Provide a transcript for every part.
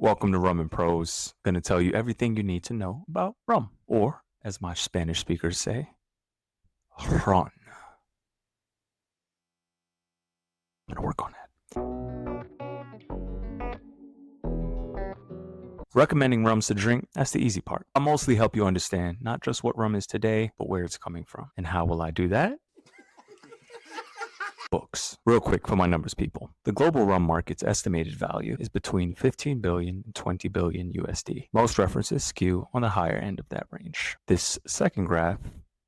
Welcome to Rum and Prose. Gonna tell you everything you need to know about rum, or as my Spanish speakers say, ron. I'm gonna work on that. Recommending rums to drink, that's the easy part. I'll mostly help you understand not just what rum is today, but where it's coming from. And how will I do that? Books. Real quick for my numbers people. The global rum market's estimated value is between 15 billion and 20 billion USD. Most references skew on the higher end of that range. This second graph,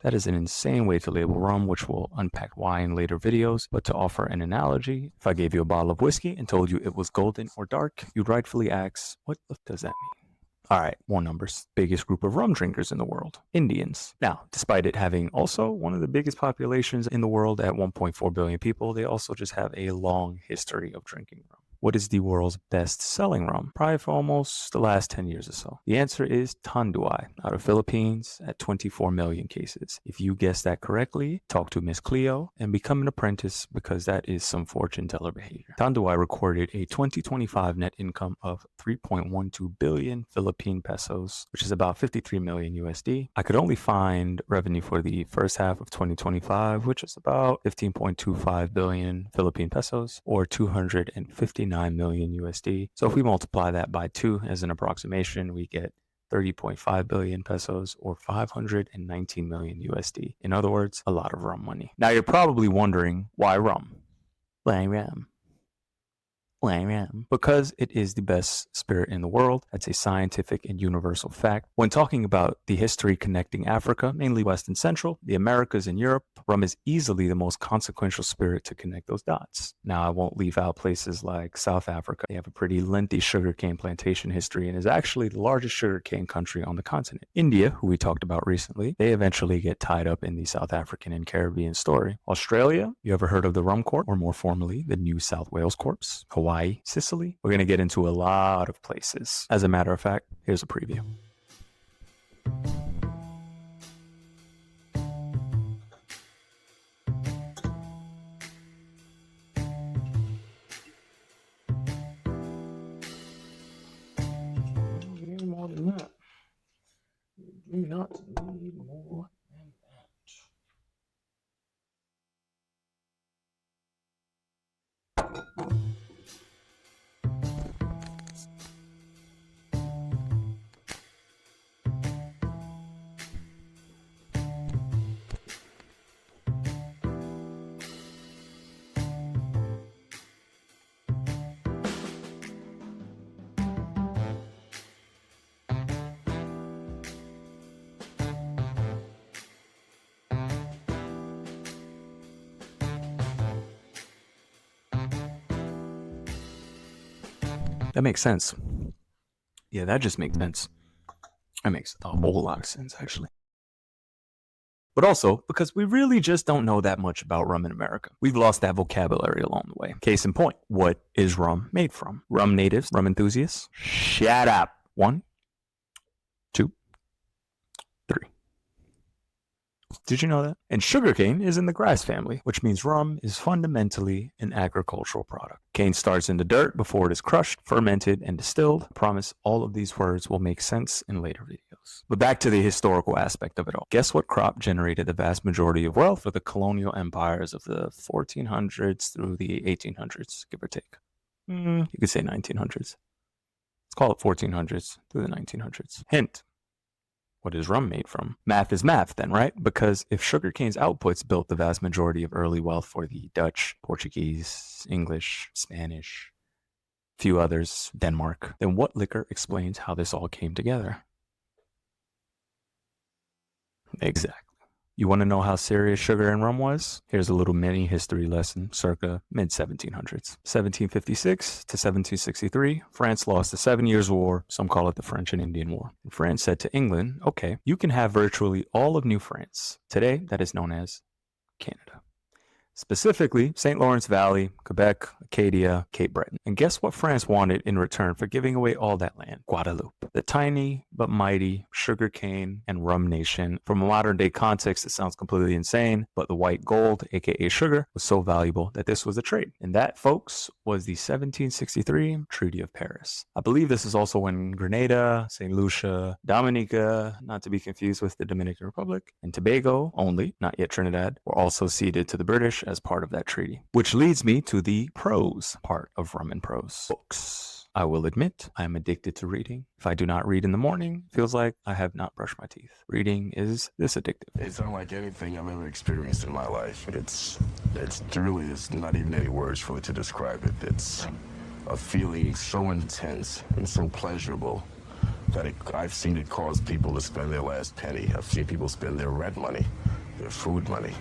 that is an insane way to label rum, which we'll unpack why in later videos, but to offer an analogy, if I gave you a bottle of whiskey and told you it was golden or dark, you'd rightfully ask, what does that mean? All right, more numbers. Biggest group of rum drinkers in the world, Indians. Now, despite it having also one of the biggest populations in the world at 1.4 billion people, they also just have a long history of drinking rum. What is the world's best-selling rum? Probably for almost the last 10 years or so. The answer is Tanduay, out of Philippines at 24 million cases. If you guessed that correctly, talk to Miss Cleo and become an apprentice because that is some fortune teller behavior. Tanduay recorded a 2025 net income of 3.12 billion Philippine pesos, which is about 53 million USD. I could only find revenue for the first half of 2025, which is about 15.25 billion Philippine pesos, or 259 million USD. So if we multiply that by 2 as an approximation, we get 30.5 billion pesos or 519 million USD. In other words, a lot of rum money. Now you're probably wondering, why rum? Why rum? Because it is the best spirit in the world. That's a scientific and universal fact. When talking about the history connecting Africa, mainly West and Central, the Americas and Europe, rum is easily the most consequential spirit to connect those dots. Now, I won't leave out places like South Africa. They have a pretty lengthy sugarcane plantation history and is actually the largest sugarcane country on the continent. India, who we talked about recently, they eventually get tied up in the South African and Caribbean story. Australia, you ever heard of the Rum Corp, or more formally, the New South Wales Corps? Hawaii, Sicily. We're going to get into a lot of places. As a matter of fact, here's a preview. You need more than that. You do not need more than that. That makes sense. Yeah, that just makes sense. That makes a whole lot of sense, actually. But also because we really just don't know that much about rum in America. We've lost that vocabulary along the way. Case in point, what is rum made from? Rum natives, rum enthusiasts? Shut up. 1, 2, 3. Did you know that? And sugarcane is in the grass family, which means rum is fundamentally an agricultural product. Cane starts in the dirt before it is crushed, fermented, and distilled. I promise all of these words will make sense in later videos. But back to the historical aspect of it all. Guess what crop generated the vast majority of wealth for the colonial empires of the 1400s through the 1800s, give or take? You could say 1900s. Let's call it 1400s through the 1900s. Hint. What is rum made from? Math is math then, right? Because if sugarcane's outputs built the vast majority of early wealth for the Dutch, Portuguese, English, Spanish, few others, Denmark, then what liquor explains how this all came together? Exactly. You want to know how serious sugar and rum was? Here's a little mini history lesson circa mid-1700s. 1756 to 1763, France lost the 7 Years' War. Some call it the French and Indian War. And France said to England, okay, you can have virtually all of New France. Today, that is known as Canada. specifically St. Lawrence Valley, Quebec, Acadia, Cape Breton. And guess what France wanted in return for giving away all that land? Guadeloupe, the tiny but mighty sugarcane and rum nation. From a modern day context, it sounds completely insane, but the white gold, aka sugar, was so valuable that this was a trade. And that, folks, was the 1763 Treaty of Paris. I believe this is also when Grenada, St. Lucia, Dominica, not to be confused with the Dominican Republic, and Tobago only, not yet Trinidad, were also ceded to the British as part of that treaty. Which leads me to the prose part of Rum and Prose books. I will admit I am addicted to reading. If I do not read in the morning, it feels like I have not brushed my teeth. Reading is this addictive. It's unlike anything I've ever experienced in my life. It's not even any words for it to describe it. It's a feeling so intense and so pleasurable that I've seen it cause people to spend their last penny. I've seen people spend their rent money, their food money,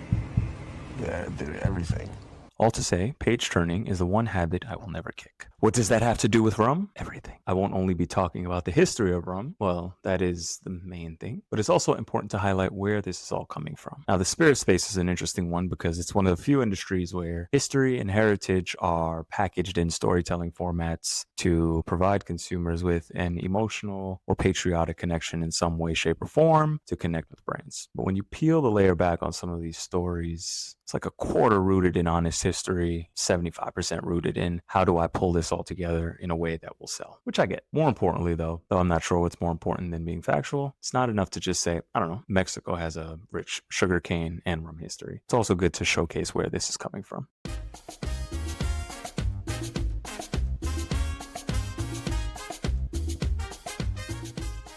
their everything. All to say, page turning is the one habit I will never kick. What does that have to do with rum? Everything. I won't only be talking about the history of rum, well, that is the main thing, but it's also important to highlight where this is all coming from. Now, the spirit space is an interesting one because it's one of the few industries where history and heritage are packaged in storytelling formats to provide consumers with an emotional or patriotic connection in some way, shape, or form to connect with brands. But when you peel the layer back on some of these stories, it's like a quarter rooted in honest history, 75% rooted in how do I pull this all together in a way that will sell, which I get. More importantly, though I'm not sure what's more important than being factual, it's not enough to just say, I don't know, Mexico has a rich sugarcane and rum history. It's also good to showcase where this is coming from.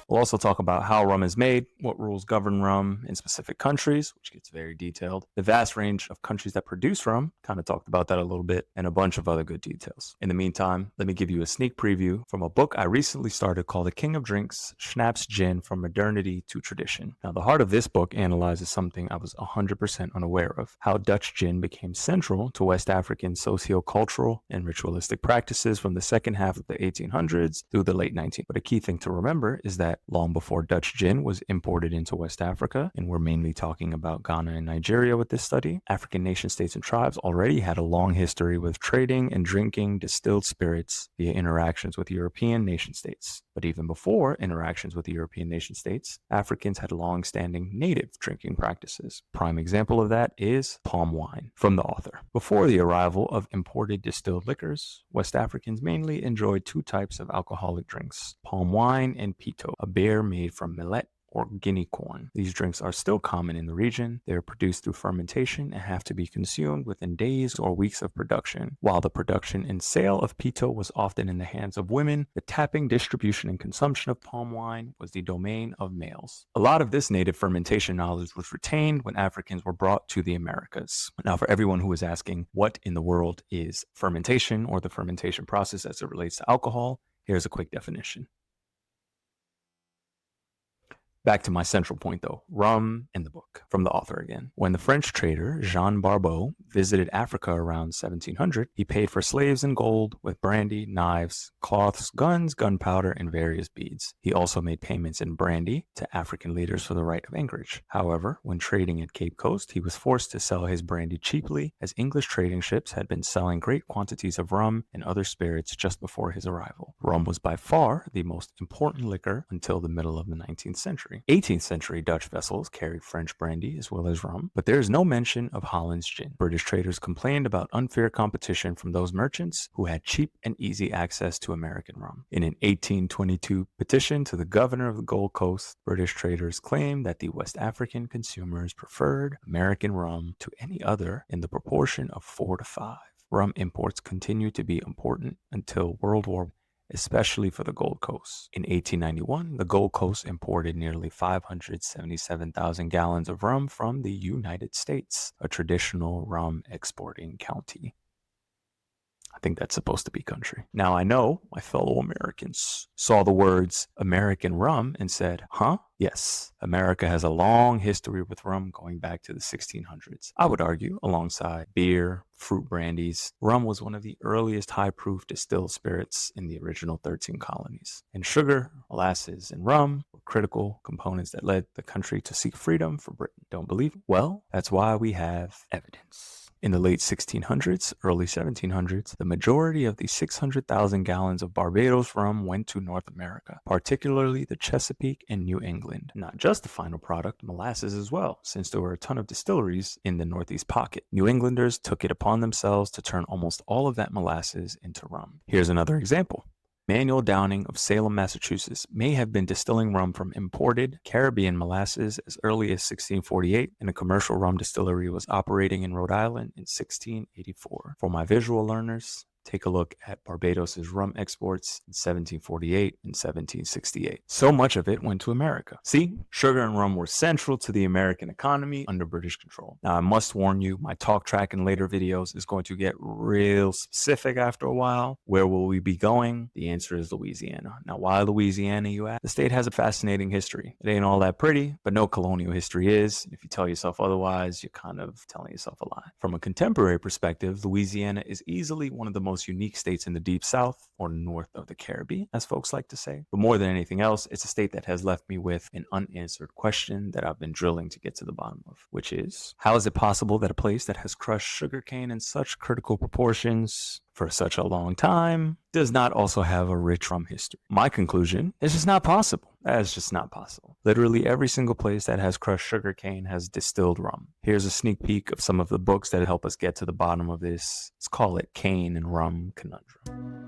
We'll also talk about how rum is made, what rules govern rum in specific countries, which gets very detailed, the vast range of countries that produce rum, kind of talked about that a little bit, and a bunch of other good details. In the meantime, let me give you a sneak preview from a book I recently started called The King of Drinks, Schnapps Gin from Modernity to Tradition. Now, the heart of this book analyzes something I was 100% unaware of, how Dutch gin became central to West African socio-cultural and ritualistic practices from the second half of the 1800s through the late 1900s. But a key thing to remember is that long before Dutch gin was imported into West Africa, and we're mainly talking about Ghana and Nigeria with this study, African nation states and tribes already had a long history with trading and drinking distilled spirits via interactions with European nation states. But even before interactions with the European nation states, Africans had long-standing native drinking practices. Prime example of that is palm wine. From the author. Before the arrival of imported distilled liquors, West Africans mainly enjoyed two types of alcoholic drinks, palm wine and pito, a beer made from millet or Guinea corn. These drinks are still common in the region. They are produced through fermentation and have to be consumed within days or weeks of production. While the production and sale of pito was often in the hands of women, the tapping, distribution, and consumption of palm wine was the domain of males. A lot of this native fermentation knowledge was retained when Africans were brought to the Americas. Now, for everyone who is asking what in the world is fermentation or the fermentation process as it relates to alcohol, here's a quick definition. Back to my central point though, rum and the book. From the author again. When the French trader Jean Barbeau visited Africa around 1700, he paid for slaves in gold with brandy, knives, cloths, guns, gunpowder, and various beads. He also made payments in brandy to African leaders for the right of anchorage. However, when trading at Cape Coast, he was forced to sell his brandy cheaply as English trading ships had been selling great quantities of rum and other spirits just before his arrival. Rum was by far the most important liquor until the middle of the 19th century. 18th century Dutch vessels carried French brandy as well as rum, but there is no mention of Holland's gin. British traders complained about unfair competition from those merchants who had cheap and easy access to American rum. In an 1822 petition to the governor of the Gold Coast, British traders claimed that the West African consumers preferred American rum to any other in the proportion of 4 to 5. Rum imports continued to be important until World War I, especially for the Gold Coast. In 1891, the Gold Coast imported nearly 577,000 gallons of rum from the United States, a traditional rum exporting county. I think that's supposed to be country. Now I know my fellow Americans saw the words American rum and said, huh? Yes, America has a long history with rum going back to the 1600s. I would argue, alongside beer, fruit brandies, rum was one of the earliest high-proof distilled spirits in the original 13 colonies. And sugar, molasses, and rum were critical components that led the country to seek freedom for Britain. Don't believe it? Well, that's why we have evidence. In the late 1600s, early 1700s, the majority of the 600,000 gallons of Barbados rum went to North America, particularly the Chesapeake and New England. Not just the final product, molasses as well, since there were a ton of distilleries in the Northeast pocket. New Englanders took it upon themselves to turn almost all of that molasses into rum. Here's another example. Manuel Downing of Salem, Massachusetts may have been distilling rum from imported Caribbean molasses as early as 1648, and a commercial rum distillery was operating in Rhode Island in 1684. For my visual learners, take a look at Barbados's rum exports in 1748 and 1768. So much of it went to America. See, sugar and rum were central to the American economy under British control. Now, I must warn you, my talk track in later videos is going to get real specific after a while. Where will we be going? The answer is Louisiana. Now, why Louisiana, you ask? The state has a fascinating history. It ain't all that pretty, but no colonial history is. If you tell yourself otherwise, you're kind of telling yourself a lie. From a contemporary perspective, Louisiana is easily one of the most unique states in the Deep South, or north of the Caribbean, as folks like to say. But more than anything else, it's a state that has left me with an unanswered question that I've been drilling to get to the bottom of, which is, how is it possible that a place that has crushed sugarcane in such critical proportions for such a long time does not also have a rich rum history? My conclusion is just not possible. That's just not possible. Literally every single place that has crushed sugarcane has distilled rum. Here's a sneak peek of some of the books that help us get to the bottom of this. Let's call it Cane and Rum Conundrum.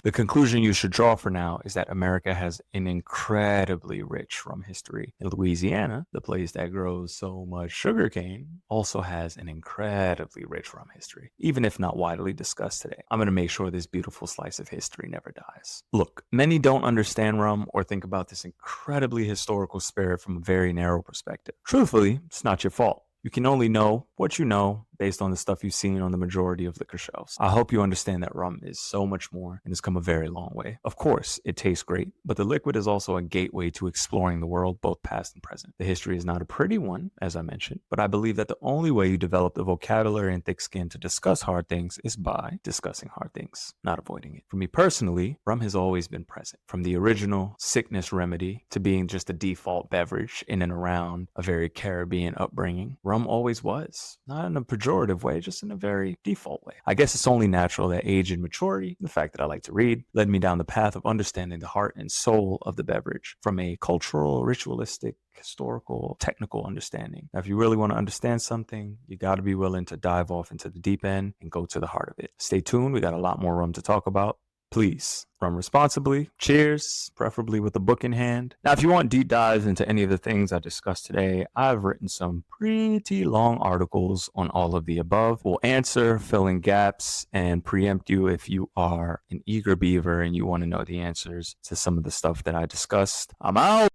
The conclusion you should draw for now is that America has an incredibly rich rum history. And Louisiana, the place that grows so much sugarcane, also has an incredibly rich rum history, even if not widely discussed today. I'm going to make sure this beautiful slice of history never dies. Look, many don't understand rum or think about this incredibly historical spirit from a very narrow perspective. Truthfully, it's not your fault. You can only know what you know based on the stuff you've seen on the majority of liquor shelves. I hope you understand that rum is so much more and has come a very long way. Of course, it tastes great, but the liquid is also a gateway to exploring the world, both past and present. The history is not a pretty one, as I mentioned, but I believe that the only way you develop the vocabulary and thick skin to discuss hard things is by discussing hard things, not avoiding it. For me personally, rum has always been present, from the original sickness remedy to being just a default beverage in and around a very Caribbean upbringing. Rum always was, not in a pejorative way, just in a very default way. I guess it's only natural that age and maturity, the fact that I like to read, led me down the path of understanding the heart and soul of the beverage from a cultural, ritualistic, historical, technical understanding. Now, if you really want to understand something, you got to be willing to dive off into the deep end and go to the heart of it. Stay tuned. We got a lot more rum to talk about. Please rum responsibly. Cheers, preferably with a book in hand. Now, if you want deep dives into any of the things I discussed today, I've written some pretty long articles on all of the above. We'll answer, fill in gaps, and preempt you if you are an eager beaver and you want to know the answers to some of the stuff that I discussed. I'm out.